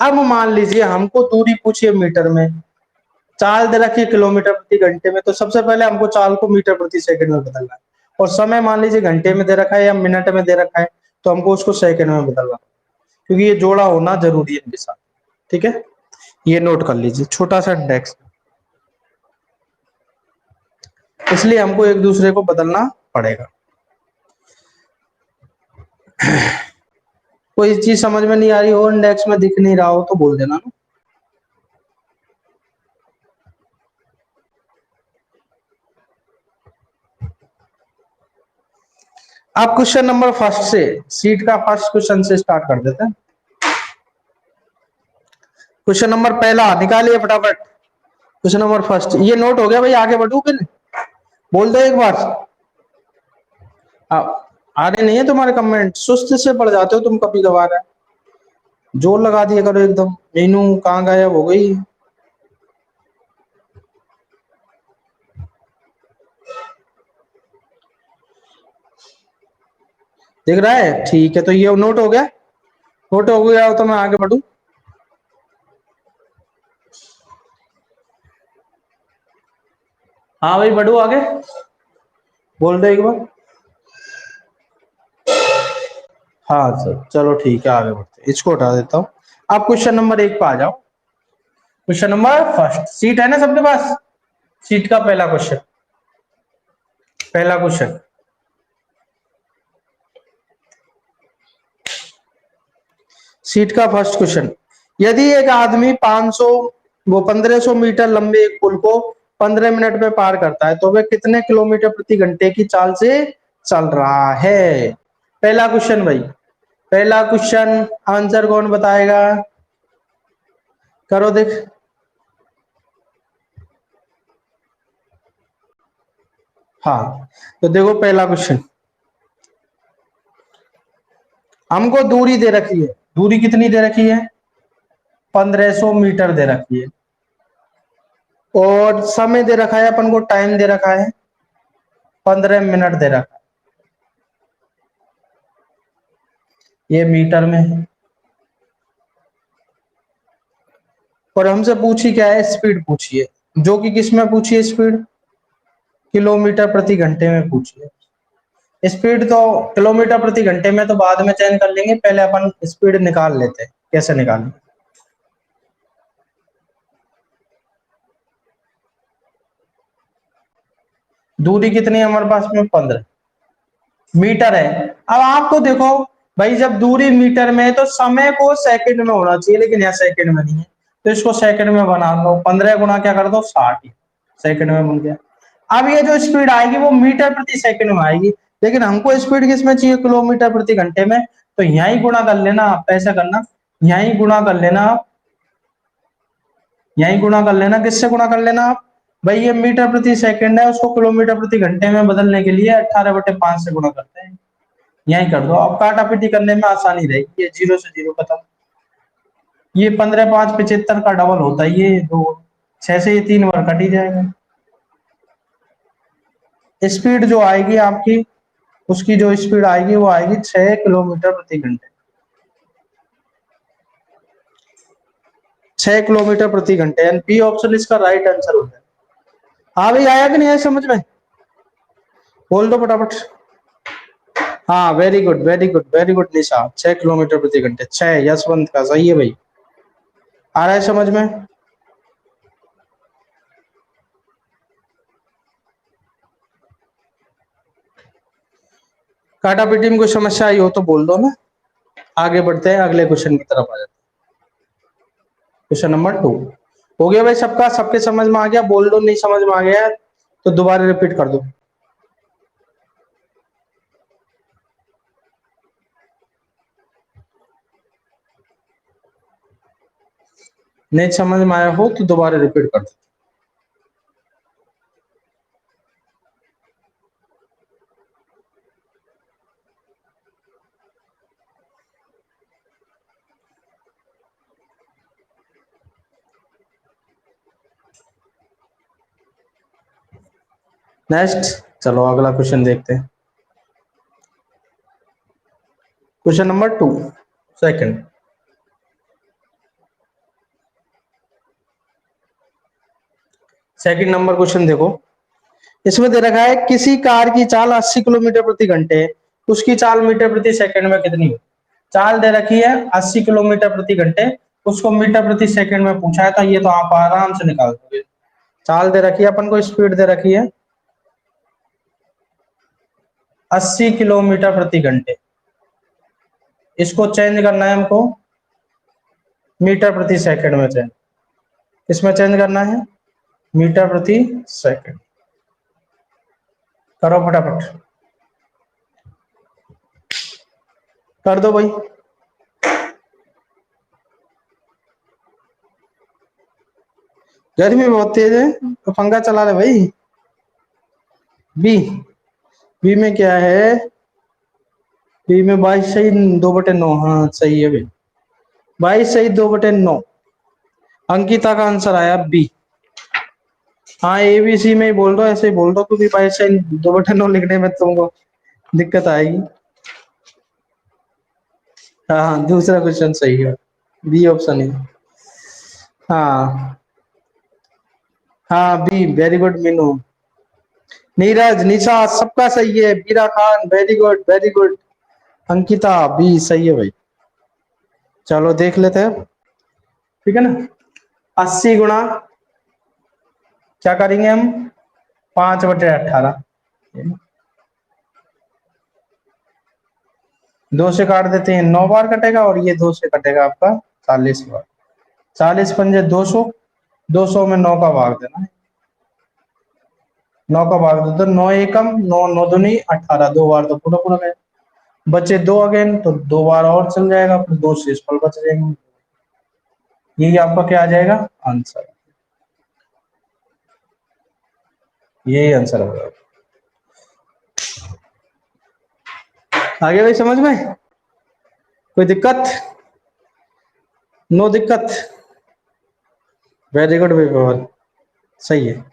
अब मान लीजिए हमको दूरी पूछिए मीटर में, चाल दे रखी है किलोमीटर प्रति घंटे में, तो सबसे पहले हमको चाल को मीटर प्रति सेकंड में बदलना है। और समय मान लीजिए घंटे में दे रखा है या मिनट में दे रखा है, तो हमको उसको सेकंड में बदलना, क्योंकि ये जोड़ा होना जरूरी है इनके साथ। ठीक है, ये नोट कर लीजिए, छोटा सा इंडेक्स, इसलिए हमको एक दूसरे को बदलना पड़ेगा। कोई चीज समझ में नहीं आ रही हो, इंडेक्स में दिख नहीं रहा हो, तो बोल देना ना। आप क्वेश्चन नंबर फर्स्ट से, सीट का फर्स्ट क्वेश्चन से स्टार्ट कर देते हैं। क्वेश्चन नंबर पहला निकालिए फटाफट। क्वेश्चन नंबर फर्स्ट, ये नोट हो गया भाई? आगे बढ़ू फिर बोल दो एक बार। आ रहे नहीं है तुम्हारे कमेंट? सुस्त से पड़ जाते हो तुम कभी कभार। जोर लगा दिया करो एकदम। मीनू कहाँ गायब हो गई? दिख रहा है? ठीक है, तो ये नोट हो गया। नोट हो गया तो मैं आगे बढ़ू। हाँ भाई बढ़ू आगे, बोल दो एक बार। हाँ सर चलो ठीक है, आगे बढ़ते, इसको हटा देता हूँ। आप क्वेश्चन नंबर 1 पे आ जाओ। क्वेश्चन नंबर फर्स्ट, सीट है ना सबके पास? सीट का पहला क्वेश्चन, पहला क्वेश्चन। सीट का फर्स्ट क्वेश्चन, यदि एक आदमी 500 वो 1500 मीटर लंबे एक पुल को 15 मिनट में पार करता है, तो वह कितने किलोमीटर प्रति घंटे की चाल से चल रहा है? पहला क्वेश्चन भाई, पहला क्वेश्चन। आंसर कौन बताएगा? करो देख। हाँ तो देखो पहला क्वेश्चन, हमको दूरी दे रखी है। दूरी कितनी दे रखी है? 1500 मीटर दे रखी है। और समय दे रखा है अपन को, टाइम दे रखा है 15 मिनट दे रखा है। ये मीटर में है। और हमसे पूछी क्या है? स्पीड पूछी है, जो कि किस में पूछी है? स्पीड किलोमीटर प्रति घंटे में पूछी है। स्पीड तो किलोमीटर प्रति घंटे में तो बाद में चेंज कर लेंगे, पहले अपन स्पीड निकाल लेते हैं। कैसे निकालें? दूरी कितनी है हमारे पास में? 15 मीटर है। अब आपको देखो भाई, जब दूरी मीटर में है तो समय को सेकंड में होना चाहिए, लेकिन यहाँ सेकंड में नहीं है, तो इसको सेकंड में बना लो। 15 गुना क्या कर दो? 60, सेकंड में बन गया। अब ये जो स्पीड आएगी वो मीटर प्रति सेकंड में आएगी, लेकिन हमको स्पीड किस में चाहिए? किलोमीटर प्रति घंटे में। तो यही गुणा कर लेना आप, ऐसा करना, यही गुणा कर लेना आप, यही गुणा कर लेना। किससे गुणा कर लेना आप? भाई ये मीटर प्रति सेकंड है, उसको किलोमीटर प्रति घंटे में बदलने के लिए 18/5 से गुणा करते हैं। यही कर दो, अब काटा पीटी करने में आसानी रहेगी। ये 0 से 0 खत्म। ये 15×5 = 75 का डबल होता है ये 2। 6 से ये 3 बार कट ही जाएगा। स्पीड जो आएगी आपकी, उसकी जो स्पीड आएगी वो आएगी 6 किलोमीटर प्रति घंटे। 6 किलोमीटर प्रति घंटे, एंड बी ऑप्शन इसका राइट आंसर होता है। हाँ भाई, आया कि नहीं आया समझ में? बोल दो फटाफट। हाँ, very good very good very good Nisha, 6 kilometre प्रति घंटे। 6 यशवंत का सही है भाई। आ रहा है समझ में? काटा पीटी में कोई समस्या आई हो तो बोल दो ना। आगे बढ़ते हैं, अगले क्वेश्चन की तरफ आ जाते हैं। क्वेश्चन नंबर 2 हो गया भाई सबका? सबके समझ में आ गया? बोल दो नहीं समझ में आ गया तो दोबारा रिपीट कर दो। नहीं समझ में आया हो तो दोबारा रिपीट कर दो। नेक्स्ट, चलो अगला क्वेश्चन देखते हैं। Question number 2 second. Second number question देखो। इसमें दे रखा है किसी कार की चाल 80 किलोमीटर प्रति घंटे, उसकी चाल मीटर प्रति सेकंड में कितनी हो? चाल दे रखी है 80 किलोमीटर प्रति घंटे, उसको मीटर प्रति सेकंड में पूछा है, तो ये तो आप आराम से निकाल दोगे। चाल दे रखी है अपन को, स्पीड दे रखी है 80 किलोमीटर प्रति घंटे, इसको चेंज करना है हमको मीटर प्रति सेकंड में। चेंज इसमें चेंज करना है मीटर प्रति सेकंड। करो फटाफट, कर दो भाई। गर्मी बहुत तेज है तो पंखा चला रहे भाई। बी, बी में क्या है? बी में 22 सही 2/9। हाँ सही है भाई, 22 सही 2/9। अंकिता का आंसर आया बी। हाँ, एबीसी में ही बोल दो, ऐसे ही बोल दो, क्योंकि 22 सही 2/9 लिखने में तुमको दिक्कत आएगी। हाँ हाँ, दूसरा क्वेश्चन सही है, बी ऑप्शन है। हाँ हाँ, B, very good Meenu. Neeraj, Nisha, सबका सही है। Bira Khan, very good very good. Ankita, B सही है भाई। चलो देख लेते हैं, ठीक है ना। 80 गुणा क्या करेंगे हम? 5/18। 2 से काट देते हैं, 9 बार कटेगा, और ये 2 से कटेगा आपका 40 बार। 40×5 = 200। 200 में 9 का भाग देना है। 9 का भाग दे तो 9 एकम 9, 9 दूनी 18, 2 बार तो पूरा पूरा गया। बचे 2 अगेन, तो 2 बार और चल जाएगा, फिर 2 शेष फल बच जाएंगे। यही आपका क्या आ जाएगा आंसर? यही आंसर होगा। आगे भाई समझ में? कोई दिक्कत? नो दिक्कत? वेरी गुड भाई, बहुत सही है।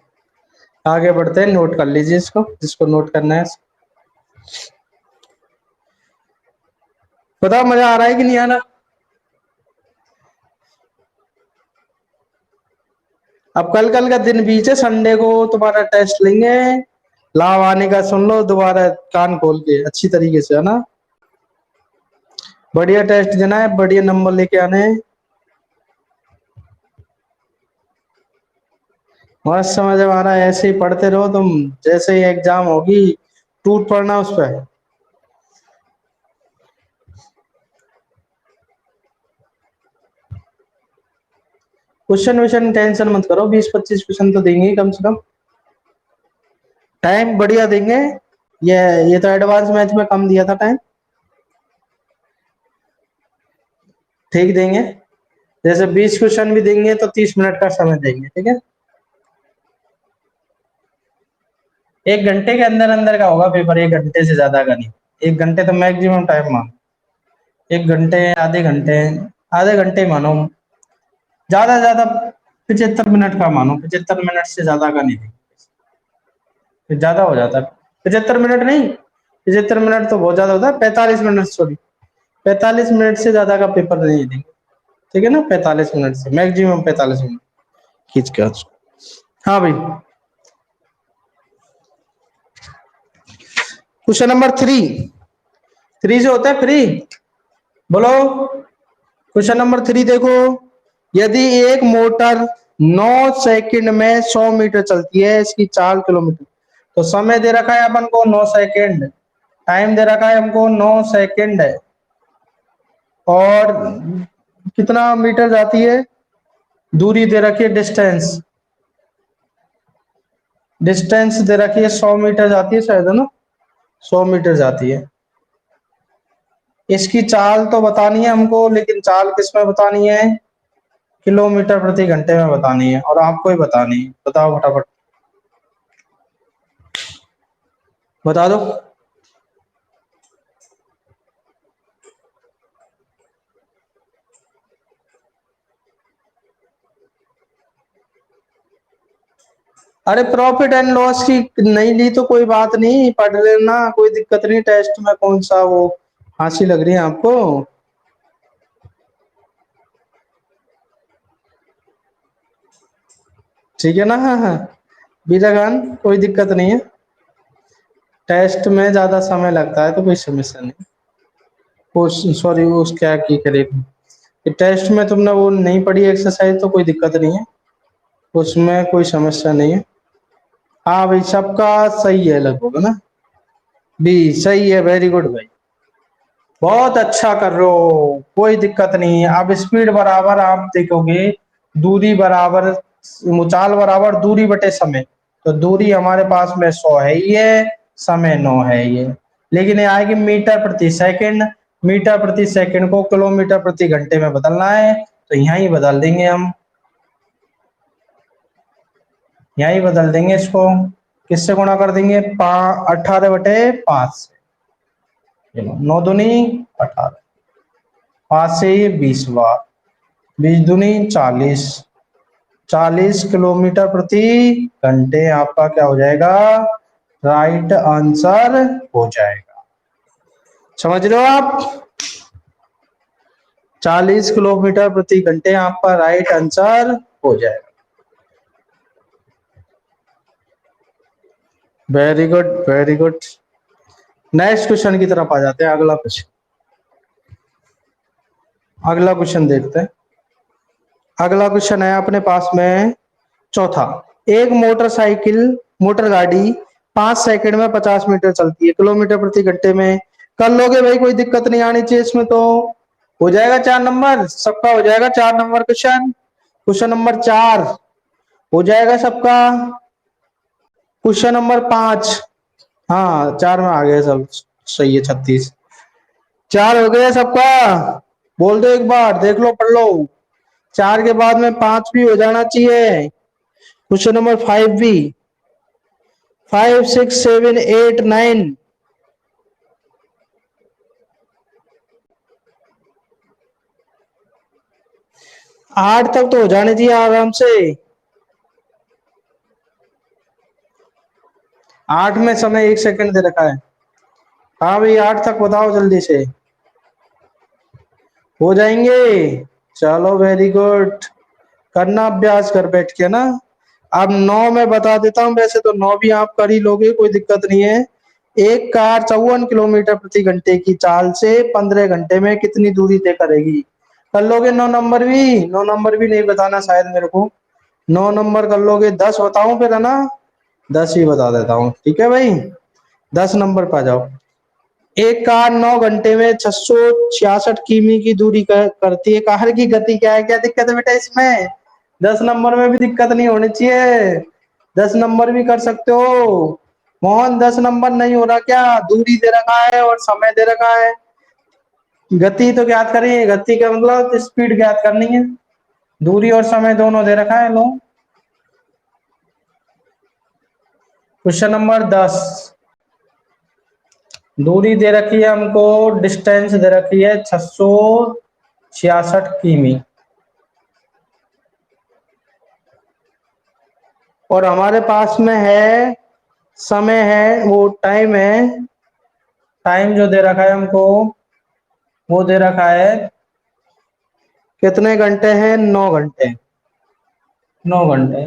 आगे बढ़ते हैं, नोट कर लीजिए इसको, जिसको नोट करना है। बताओ मजा आ रहा है कि नहीं आ रहा? अब कल कल का दिन बीच है, संडे को तुम्हारा टेस्ट लेंगे। लाभ आने का सुन लो दोबारा, कान खोल के अच्छी तरीके से, है ना। बढ़िया टेस्ट देना है, बढ़िया नंबर लेके आने हैं। मस्त समझ में आ रहा है, ऐसे ही पढ़ते रहो तुम। जैसे ही एग्जाम होगी टूट पड़ना उस पर। क्वेश्चन विश्चन टेंशन मत करो, 20-25 क्वेश्चन तो देंगे ही कम से कम। टाइम बढ़िया देंगे। ये ये तो एडवांस मैथ में कम दिया था टाइम, ठीक देंगे। जैसे 20 क्वेश्चन भी देंगे तो 30 मिनट का समय देंगे, ठीक है। 1 घंटे के अंदर अंदर का होगा पेपर, 1 घंटे से ज्यादा का नहीं। 1 घंटे तो मैक्सिमम टाइम मान, 1 घंटे, आधे घंटे मानो, ज्यादा से ज्यादा 75 मिनट का मानो, 75 मिनट से ज्यादा का नहीं, फिर ज्यादा हो जाता है। 75 मिनट नहीं, 75 मिनट तो बहुत ज्यादा होता है, 45 मिनट, सॉरी 45 मिनट से ज्यादा का पेपर नहीं देंगे, ठीक है ना, 45 मिनट से मैक्सिमम 45 मिनट खींच के। हाँ भाई, क्वेश्चन नंबर 3 जो होता है फ्री, बोलो क्वेश्चन नंबर 3 देखो। यदि एक मोटर 9 सेकंड में 100 मीटर चलती है, इसकी 4 किलोमीटर, तो समय दे रखा है अपन को 9 सेकंड, टाइम दे रखा है हमको 9 सेकंड है, और कितना मीटर जाती है, दूरी दे रखी है, डिस्टेंस दे रखी है 100 मीटर जाती है शायद, है ना, 100 मीटर जाती है। इसकी चाल तो बतानी है हमको, लेकिन चाल किस में बतानी है, किलोमीटर प्रति घंटे में बतानी है, और आपको ही बतानी है। बताओ फटाफट, बता दो। अरे प्रॉफिट एंड लॉस की नहीं ली तो कोई बात नहीं, पढ़ लेना, कोई दिक्कत नहीं, टेस्ट में कौन सा वो हंसी लग रही है आपको, ठीक है ना। हाँ हाँ बीरा खान, कोई दिक्कत नहीं है, टेस्ट में ज्यादा समय लगता है तो कोई समस्या नहीं। सॉरी उस क्या की करेगी, टेस्ट में तुमने वो नहीं पढ़ी एक्सरसाइज तो कोई दिक्कत नहीं है, उसमें कोई समस्या नहीं है। हाँ भाई सबका सही है लगभग, है ना, बी सही है, वेरी गुड भाई, बहुत अच्छा कर रहे हो, कोई दिक्कत नहीं है। अब स्पीड बराबर आप देखोगे, दूरी बराबर, मुचाल बराबर दूरी बटे समय, तो दूरी हमारे पास में 100 है ही है, समय 9 है ये, लेकिन ये आएगी मीटर प्रति सेकंड, मीटर प्रति सेकंड को किलोमीटर प्रति घंटे में बदलना है, तो यहाँ ही बदल देंगे हम, यहाँ ही बदल देंगे इसको, किससे गुणा कर देंगे, 18/5 से, 9 दूनी 18, 5 से 20 बार, 20 दूनी 40, 40 किलोमीटर प्रति घंटे आपका क्या हो जाएगा, राइट आंसर हो जाएगा। समझ रहे हो आप, 40 किलोमीटर प्रति घंटे आपका राइट आंसर हो जाएगा। Very good very good. Next question की तरफ आ जाते हैं, अगला क्वेश्चन देखते हैं। अगला क्वेश्चन है अपने पास में चौथा। एक मोटर गाड़ी 5 सेकंड में 50 मीटर चलती है, किलोमीटर प्रति घंटे में कर लोगे भाई, कोई दिक्कत नहीं आनी चाहिए इसमें, तो हो जाएगा 4 नंबर, सबका हो जाएगा 4 नंबर क्वेश्चन, क्वेश्चन नंबर 4 हो जाएगा सबका, क्वेश्चन नंबर 5, हाँ 4 में आ गए सब, सही है, 36, 4 हो गया सबका, बोल दो एक बार, देख लो पढ़ लो, 4 के बाद में 5 भी हो जाना चाहिए, क्वेश्चन नंबर 5 भी, 5 6 7 8 9, 8 तक तो हो जाने चाहिए आराम से, 8 में समय 1 सेकंड दे रखा है, हाँ भाई 8 तक बताओ जल्दी से, हो जाएंगे, चलो वेरी गुड, करना अभ्यास कर बैठ के ना। अब 9 में बता देता हूँ, वैसे तो 9 भी आप कर ही लोगे, कोई दिक्कत नहीं है। एक कार 54 किलोमीटर प्रति घंटे की चाल से 15 घंटे में कितनी दूरी तय करेगी, कर लोगे 9 नंबर भी, 9 नंबर भी नहीं बताना शायद मेरे को, 9 नंबर कर लोगे, 10 बताऊं फिर, है ना, 10 ही बता देता हूँ, ठीक है भाई, 10 नंबर पे आ जाओ। एक कार 9 घंटे में 666 किमी की दूरी करती है, कार की गति क्या है, क्या दिक्कत है बेटा इसमें, 10 नंबर में भी दिक्कत नहीं होनी चाहिए, 10 नंबर भी कर सकते हो मोहन, 10 नंबर नहीं हो रहा क्या, दूरी दे रखा है और समय दे रखा है, गति तो ज्ञात करिए, गति का मतलब स्पीड ज्ञात करनी है, दूरी और समय दोनों दे रखा है, लो क्वेश्चन नंबर 10, दूरी दे रखी है हमको, डिस्टेंस दे रखी है 666 किमी, और हमारे पास में है समय है, वो टाइम है, टाइम जो दे रखा है हमको वो दे रखा है कितने घंटे हैं, 9 घंटे, 9 घंटे।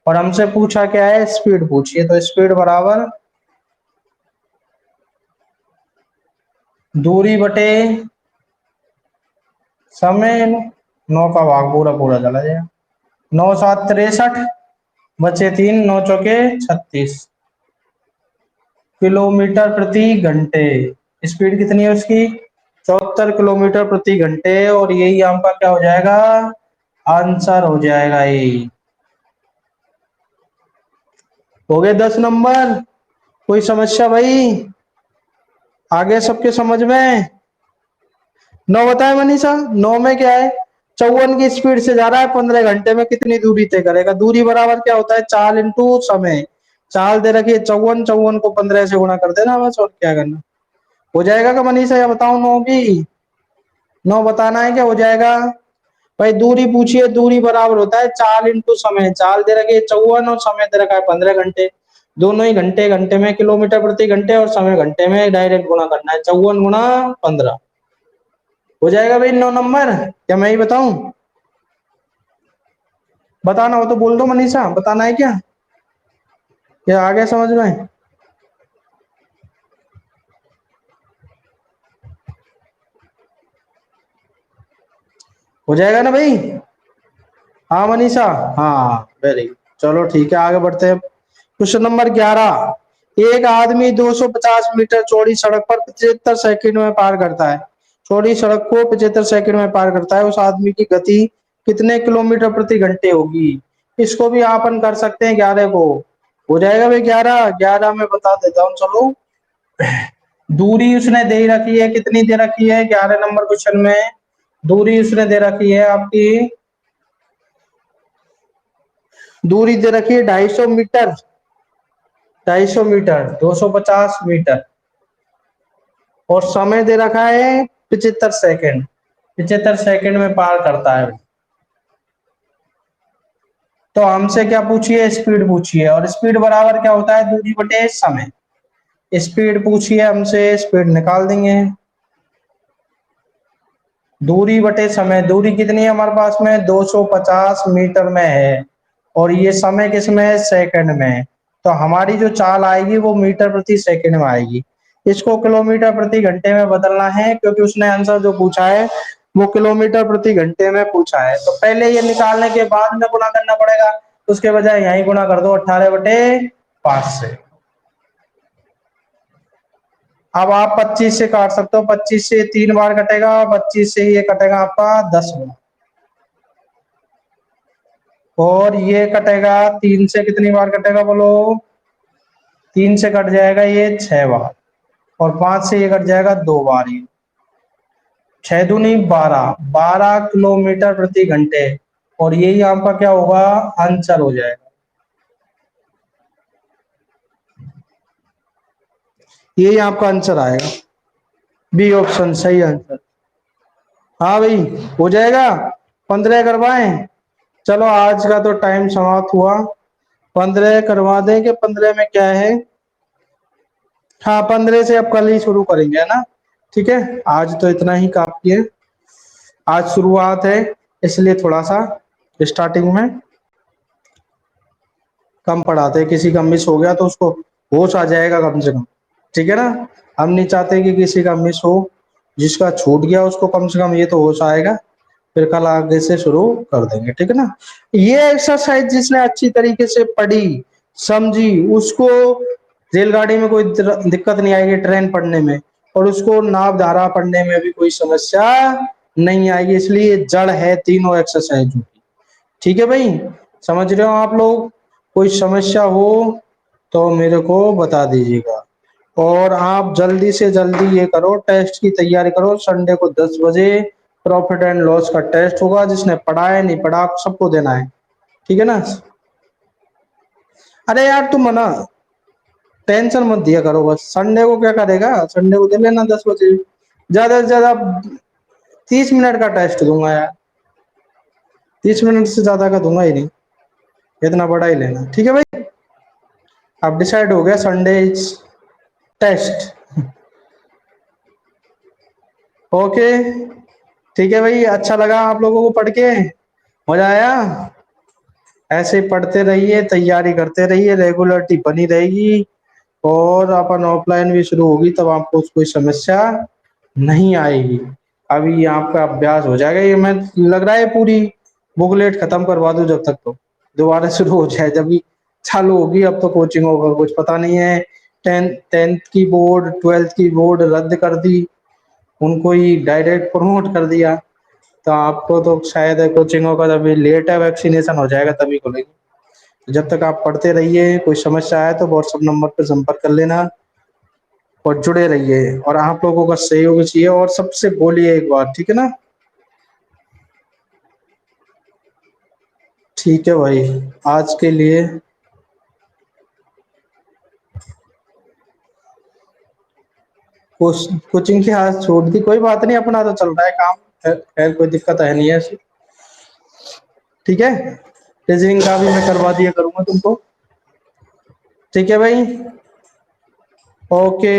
और हमसे पूछा क्या है, स्पीड पूछिए, तो स्पीड बराबर दूरी बटे समय, 9 का भाग पूरा पूरा चला जाएगा, 9 7 63, बचे 3, 9 चौके 36 किलोमीटर प्रति घंटे। स्पीड कितनी है उसकी, 74 किलोमीटर प्रति घंटे, और यही आपका क्या हो जाएगा, आंसर हो जाएगा ये। हो गए 10 नंबर। कोई समस्या भाई, आगे सबके समझ में। 9 बताए मनीषा, 9 में क्या है, 54 की स्पीड से जा रहा है, 15 घंटे में कितनी दूरी तय करेगा। दूरी बराबर क्या होता है, चाल इंटू समय। चाल दे रखी है 54, 54 को 15 से गुणा कर देना बस, और क्या करना। हो जाएगा क्या मनीषा, या बताऊं 9 की, 9 बताना है क्या, हो जाएगा। भाई दूरी पूछिए, दूरी बराबर होता है चाल इंटू समय। चाल दे रखी है 54 और समय दे रखा है 15 घंटे, दोनों ही घंटे घंटे में किलोमीटर प्रति घंटे, और समय घंटे में, डायरेक्ट गुणा करना है, 54 गुणा 15। हो जाएगा भाई 9 नंबर, क्या मैं ही बताऊं, बताना हो तो बोल दो मनीषा, बताना है क्या, ये आ गया समझ में। हो जाएगा ना भाई, हाँ मनीषा, हाँ वेरी गुड, चलो ठीक है आगे बढ़ते हैं। क्वेश्चन नंबर 11, एक आदमी 250 मीटर चौड़ी सड़क पर 75 सेकंड में पार करता है। चौड़ी सड़क को 75 सेकंड में पार करता है, उस आदमी की गति कितने किलोमीटर प्रति घंटे होगी। इसको भी आपन कर सकते हैं 11 को। हो जाएगा भाई 11, 11 में बता देता हूँ चलो। दूरी उसने दे रखी है, कितनी दे रखी है 11 नंबर क्वेश्चन में, दूरी उसने दे रखी है आपकी, दूरी दे रखी है 250 मीटर, 250 मीटर, 250 मीटर, और समय दे रखा है 75 सेकंड, 75 सेकंड में पार करता है। तो हमसे क्या पूछिए, स्पीड पूछिए, और स्पीड बराबर क्या होता है, दूरी बटे समय। स्पीड पूछिए हमसे, स्पीड निकाल देंगे, दूरी बटे समय। दूरी कितनी है हमारे पास में, 250 मीटर में है, और ये समय किस में है, सेकंड में है। तो हमारी जो चाल आएगी वो मीटर प्रति सेकंड में आएगी। इसको किलोमीटर प्रति घंटे में बदलना है, क्योंकि उसने आंसर जो पूछा है वो किलोमीटर प्रति घंटे में पूछा है। तो पहले ये निकालने के बाद में गुणा करना पड़ेगा, उसके बजाय यही गुणा कर दो 18/5 से। अब आप 25 से काट सकते हो, 25 से 3 बार कटेगा, 25 से ये कटेगा आपका 10 बार, और ये कटेगा 3 से कितनी बार कटेगा बोलो, 3 से कट जाएगा ये 6 बार, और 5 से ये कट जाएगा 2 बार। ये 6 दूनी 12, 12 किलोमीटर प्रति घंटे, और यही आपका क्या होगा, आंसर हो जाएगा। यही आपका आंसर आएगा, बी ऑप्शन सही आंसर। हाँ भाई हो जाएगा, 15 करवाएं। चलो आज का तो टाइम समाप्त हुआ, 15 करवा दें कि 15 में क्या है, हाँ 15 से अब कल ही शुरू करेंगे है ना। ठीक है, आज तो इतना ही काफी है, आज शुरुआत है, इसलिए थोड़ा सा स्टार्टिंग में कम पढ़ाते हैं। किसी का मिस हो गया तो उसको होश आ जाएगा कम से कम, ठीक है ना। हम नहीं चाहते कि किसी का मिस हो, जिसका छूट गया उसको कम से कम ये तो होश आएगा, फिर कल आगे से शुरू कर देंगे, ठीक है ना। ये एक्सरसाइज जिसने अच्छी तरीके से पढ़ी समझी, उसको रेलगाड़ी में कोई दिक्कत नहीं आएगी, ट्रेन पढ़ने में, और उसको नाव धारा पढ़ने में भी कोई समस्या नहीं आएगी। इसलिए जड़ है तीनों एक्सरसाइज, ठीक है भाई, समझ रहे हो आप लोग। कोई समस्या हो तो मेरे को बता दीजिएगा, और आप जल्दी से जल्दी ये करो, टेस्ट की तैयारी करो। संडे को 10 बजे प्रॉफिट एंड लॉस का टेस्ट होगा, जिसने पढ़ा है नहीं पढ़ा सबको देना है, ठीक है ना। अरे यार तुम है ना टेंशन मत दिया करो, बस संडे को क्या करेगा, संडे को दे लेना 10 बजे। ज्यादा से ज्यादा 30 मिनट का टेस्ट दूंगा यार, 30 मिनट से ज्यादा का दूंगा ही नहीं, इतना बड़ा ही लेना, ठीक है भाई। अब डिसाइड हो गया, संडे इज टेस्ट। ओके, ठीक है भाई, अच्छा लगा आप लोगों को पढ़ के, मजा आया। ऐसे ही पढ़ते रहिए, तैयारी करते रहिए, रेगुलरिटी बनी रहेगी, और अपन ऑफलाइन भी शुरू होगी तब आपको कोई समस्या नहीं आएगी। अभी आपका अभ्यास हो जाएगा, ये मैं लग रहा है पूरी बुकलेट खत्म करवा दूं जब तक, तो दोबारा शुरू हो जाए जब भी चालू होगी। अब तो कोचिंग होगा कुछ पता नहीं है, टेंथ की बोर्ड 12th की बोर्ड रद्द कर दी, उनको ही डायरेक्ट प्रमोट कर दिया। तो आपको तो शायद कोचिंग होगा, तभी लेट है, वैक्सीनेशन हो जाएगा तभी खुलेगी। जब तक आप पढ़ते रहिए, कोई समस्या आए तो व्हाट्सएप नंबर पर संपर्क कर लेना, और जुड़े रहिए, और आप लोगों का सहयोग चाहिए, और सबसे बोलिए एक बार, ठीक है ना। ठीक है भाई, आज के लिए कोचिंग की हाथ छोड़ दी, कोई बात नहीं, अपना तो चल रहा है काम, खैर खैर, कोई दिक्कत है नहीं है ऐसी। ठीक है, टीचिंग का भी मैं करवा दिया करूंगा तुमको। ठीक है भाई, ओके।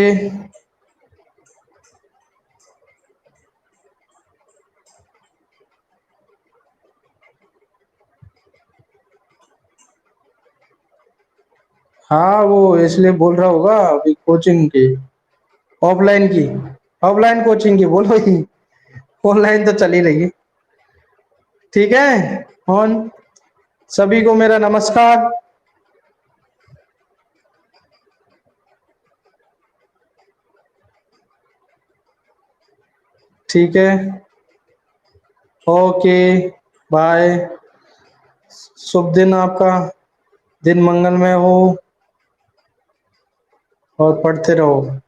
हाँ वो इसलिए बोल रहा होगा अभी कोचिंग की, ऑफलाइन की, ऑफलाइन कोचिंग की बोलो ही, ऑनलाइन तो चल ही रही है। ठीक है, ऑन, सभी को मेरा नमस्कार। ठीक है, ओके, बाय। शुभ दिन आपका, दिन मंगलमय हो, और पढ़ते रहो।